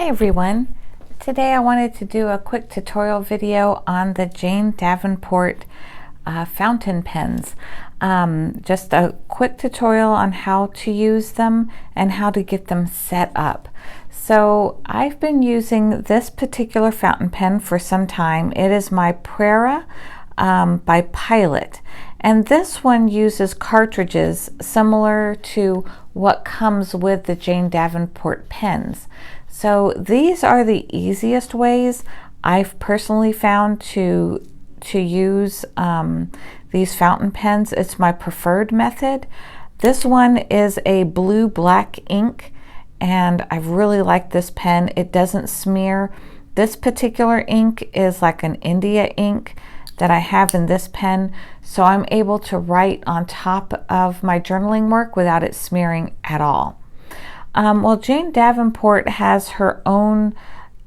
everyone. Today I wanted to do a quick tutorial video on the Jane Davenport fountain pens. Just a quick tutorial on how to use them and how to get them set up. So I've been using this particular fountain pen for some time. It is my Prera by Pilot. And this one uses cartridges similar to what comes with the Jane Davenport pens. So these are the easiest ways I've personally found to use these fountain pens. It's my preferred method. This one is a blue-black ink, and I really like this pen. It doesn't smear. This particular ink is like an India ink that I have in this pen, so I'm able to write on top of my journaling work without it smearing at all. Well, Jane Davenport has her own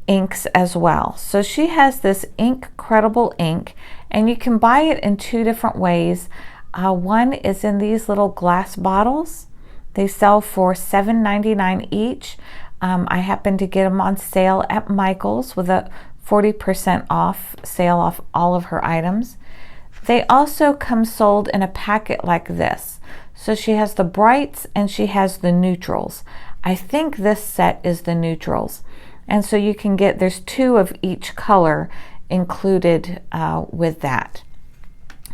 inks as well. So she has this INKredible ink, and you can buy it in two different ways. One is in these little glass bottles. They sell for $7.99 each. I happen to get them on sale at Michael's with a 40% off sale off all of her items. They also come sold in a packet like this. So she has the brights and she has the neutrals. I think this set is the neutrals. And so you can get, there's two of each color included with that.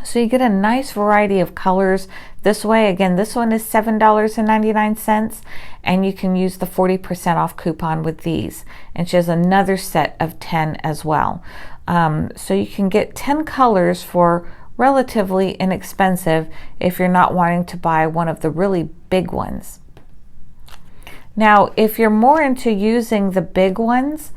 So you get a nice variety of colors this way. Again, this one is $7.99, and you can use the 40% off coupon with these. And she has another set of 10 as well. So you can get 10 colors for relatively inexpensive if you're not wanting to buy one of the really big ones. Now, if you're more into using the big ones,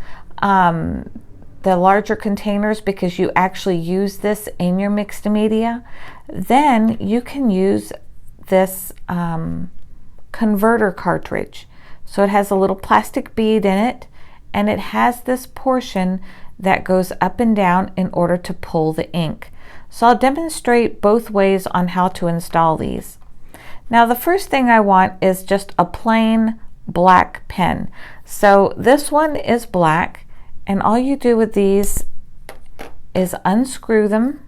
the larger containers, because you actually use this in your mixed media, then you can use this converter cartridge. So it has a little plastic bead in it, and it has this portion that goes up and down in order to pull the ink. So I'll demonstrate both ways on how to install these. Now, the first thing I want is just a plain black pen. So this one is black, and all you do with these is unscrew them,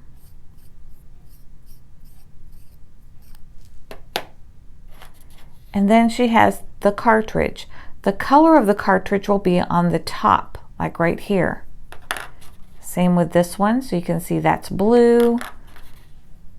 and then she has the cartridge. The color of the cartridge will be on the top, like right here. Same with this one, so you can see that's blue.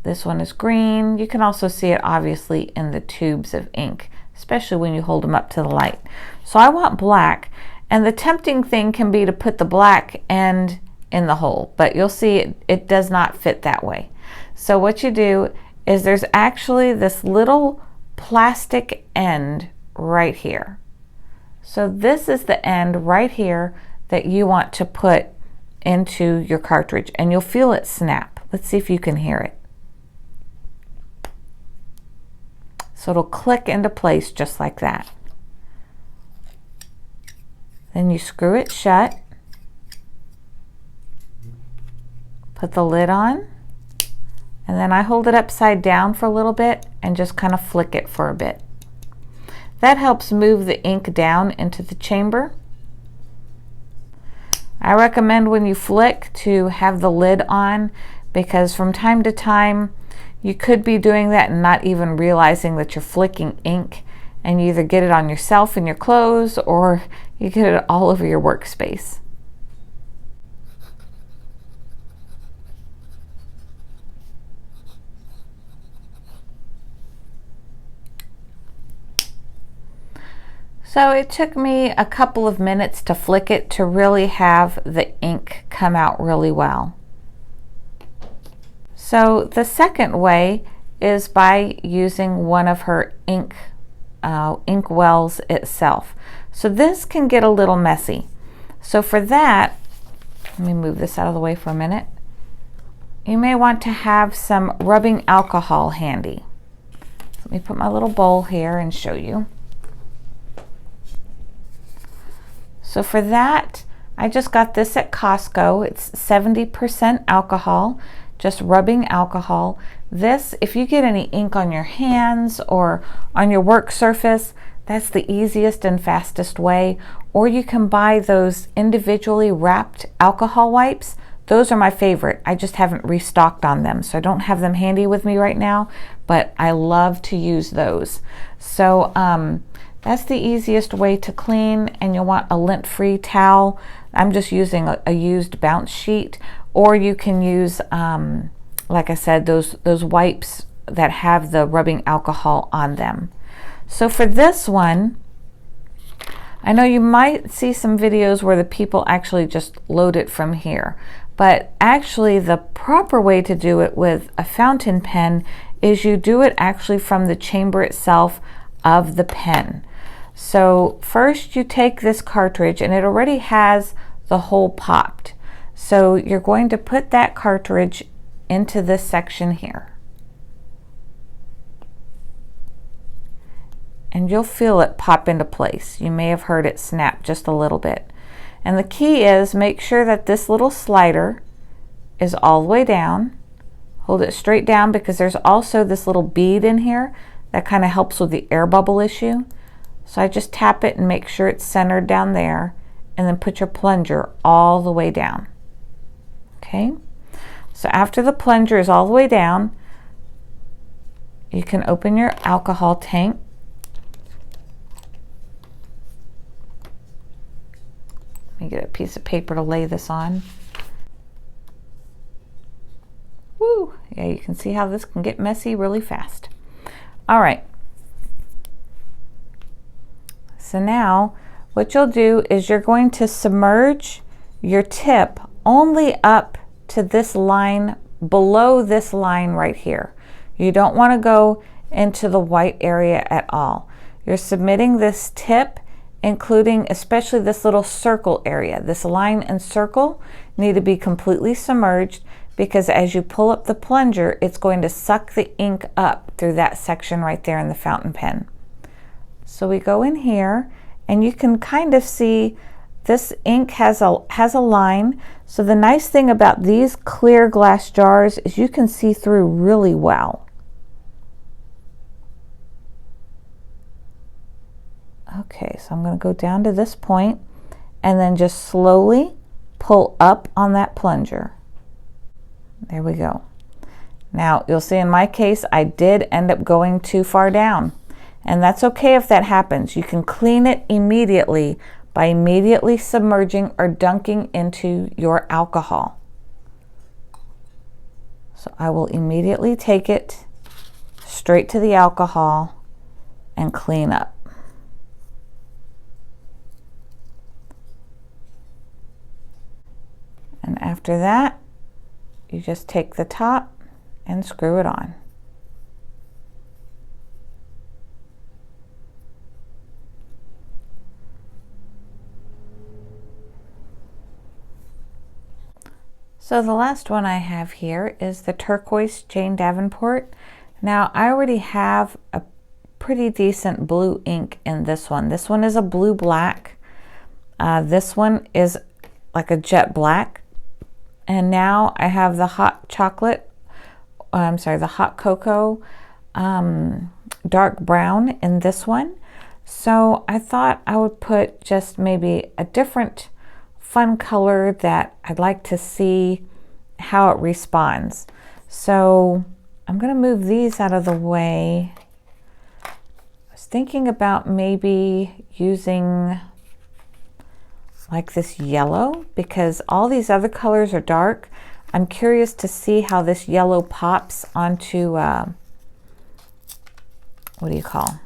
This one is green. You can also see it obviously in the tubes of ink, especially when you hold them up to the light. So I want black, and the tempting thing can be to put the black end in the hole, but you'll see it does not fit that way. So what you do is there's actually this little plastic end right here. So this is the end right here that you want to put into your cartridge, and you'll feel it snap. Let's see if you can hear it. So it'll click into place just like that. Then you screw it shut, put the lid on, and then I hold it upside down for a little bit and just kind of flick it for a bit. That helps move the ink down into the chamber. I recommend when you flick to have the lid on, because from time to time you could be doing that and not even realizing that you're flicking ink, and you either get it on yourself and your clothes, or you get it all over your workspace. So it took me a couple of minutes to flick it to really have the ink come out really well. So the second way is by using one of her ink wells itself. So this can get a little messy. So for that, let me move this out of the way for a minute. You may want to have some rubbing alcohol handy. Let me put my little bowl here and show you. So for that, I just got this at Costco. It's 70% alcohol, just rubbing alcohol. This, if you get any ink on your hands or on your work surface, That's the easiest and fastest way. Or you can buy those individually wrapped alcohol wipes. Those are my favorite. I just haven't restocked on them, so I don't have them handy with me right now, but I love to use those. So that's the easiest way to clean, and you'll want a lint-free towel. I'm just using a used bounce sheet, or you can use, like I said, those wipes that have the rubbing alcohol on them. So for this one, I know you might see some videos where the people actually just load it from here, but actually the proper way to do it with a fountain pen is you do it actually from the chamber itself of the pen. So first you take this cartridge, and it already has the hole popped. So you're going to put that cartridge into this section here. And you'll feel it pop into place. You may have heard it snap just a little bit. And the key is make sure that this little slider is all the way down. Hold it straight down, because there's also this little bead in here that kind of helps with the air bubble issue. So I just tap it and make sure it's centered down there, and then put your plunger all the way down. Okay? So after the plunger is all the way down, you can open your alcohol tank. Let me get a piece of paper to lay this on. Woo! Yeah, you can see how this can get messy really fast. All right. So now what you'll do is you're going to submerge your tip only up to this line, below this line right here. You don't want to go into the white area at all. You're submitting this tip, including especially this little circle area. This line and circle need to be completely submerged, because as you pull up the plunger, it's going to suck the ink up through that section right there in the fountain pen. So we go in here, and you can kind of see this ink has a line. So the nice thing about these clear glass jars is you can see through really well. Okay, so I'm going to go down to this point and then just slowly pull up on that plunger. There we go. Now you'll see in my case I did end up going too far down, and that's okay if that happens. You can clean it immediately by immediately submerging or dunking into your alcohol. So I will immediately take it straight to the alcohol and clean up. And after that, you just take the top and screw it on. So the last one I have here is the Turquoise Jane Davenport. Now I already have a pretty decent blue ink in this one. This one is a blue black. This one is like a jet black. And now I have the hot chocolate, the hot cocoa dark brown in this one. So I thought I would put just maybe a different fun color that I'd like to see how it responds. So I'm going to move these out of the way. I was thinking about maybe using like this yellow, because all these other colors are dark. I'm curious to see how this yellow pops onto, what do you call?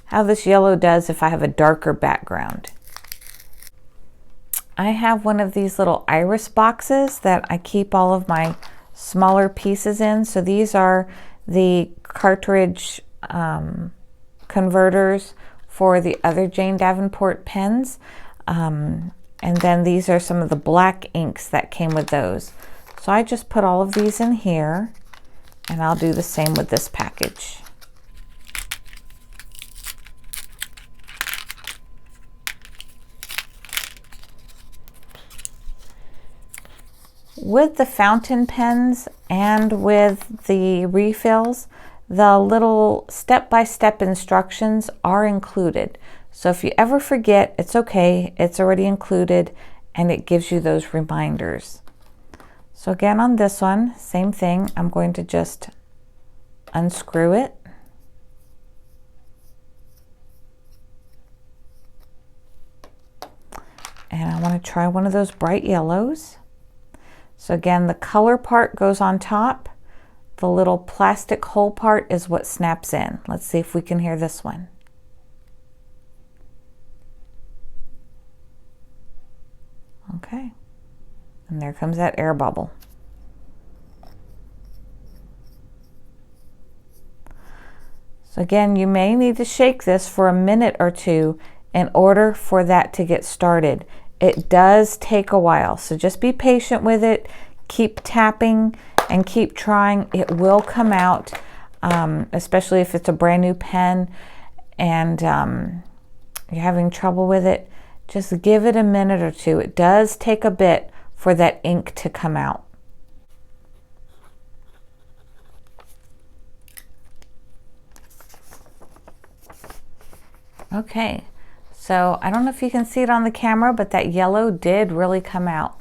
How this yellow does if I have a darker background. I have one of these little iris boxes that I keep all of my smaller pieces in. So these are the cartridge converters for the other Jane Davenport pens. And then these are some of the black inks that came with those. So I just put all of these in here, and I'll do the same with this package. With the fountain pens and with the refills, the little step-by-step instructions are included. So if you ever forget, it's okay, it's already included and it gives you those reminders. So again, on this one, same thing. I'm going to just unscrew it. And I want to try one of those bright yellows. So again, the color part goes on top. The little plastic hole part is what snaps in. Let's see if we can hear this one. Okay, and there comes that air bubble. So again, you may need to shake this for a minute or two in order for that to get started. It does take a while, so just be patient with it. Keep tapping and keep trying. It will come out, especially if it's a brand new pen and you're having trouble with it. Just give it a minute or two. It does take a bit for that ink to come out. Okay, so I don't know if you can see it on the camera, but that yellow did really come out.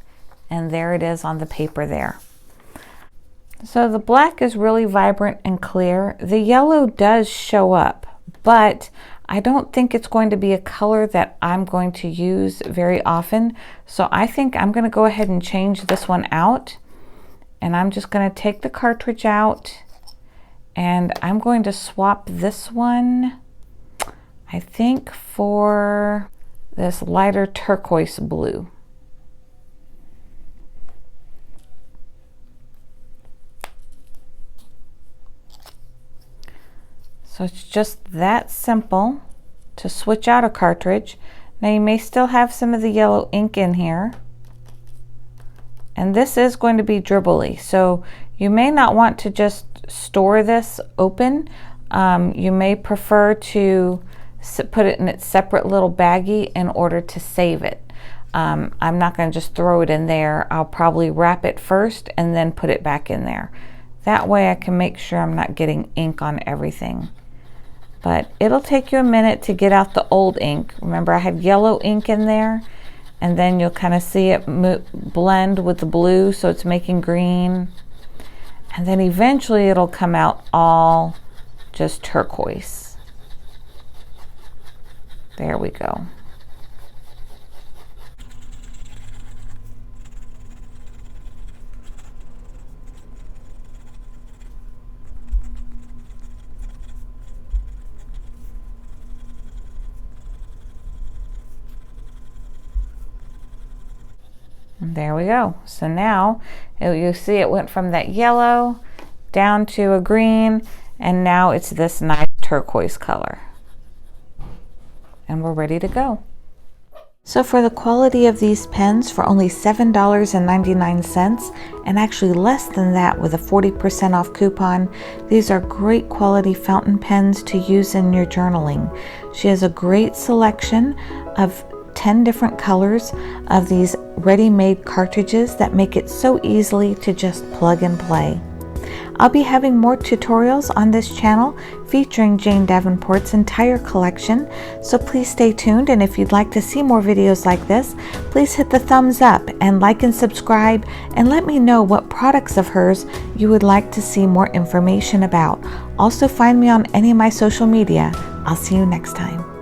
And there it is on the paper there. So the black is really vibrant and clear. The yellow does show up, but I don't think it's going to be a color that I'm going to use very often. So I think I'm going to go ahead and change this one out. And I'm just going to take the cartridge out and I'm going to swap this one, I think, for this lighter turquoise blue. So it's just that simple to switch out a cartridge. Now you may still have some of the yellow ink in here. And this is going to be dribbly, so you may not want to just store this open. You may prefer to put it in its separate little baggie in order to save it. I'm not going to just throw it in there. I'll probably wrap it first and then put it back in there. That way I can make sure I'm not getting ink on everything. But it'll take you a minute to get out the old ink. Remember, I had yellow ink in there, and then you'll kind of see it blend with the blue, so it's making green. And then eventually it'll come out all just turquoise. There we go. There we go. So now you see it went from that yellow down to a green, and now it's this nice turquoise color. And we're ready to go. So for the quality of these pens, for only $7.99, and actually less than that with a 40% off coupon, these are great quality fountain pens to use in your journaling. She has a great selection of 10 different colors of these ready-made cartridges that make it so easily to just plug and play. I'll be having more tutorials on this channel featuring Jane Davenport's entire collection, so please stay tuned, and if you'd like to see more videos like this, please hit the thumbs up and like and subscribe, and let me know what products of hers you would like to see more information about. Also find me on any of my social media. I'll see you next time.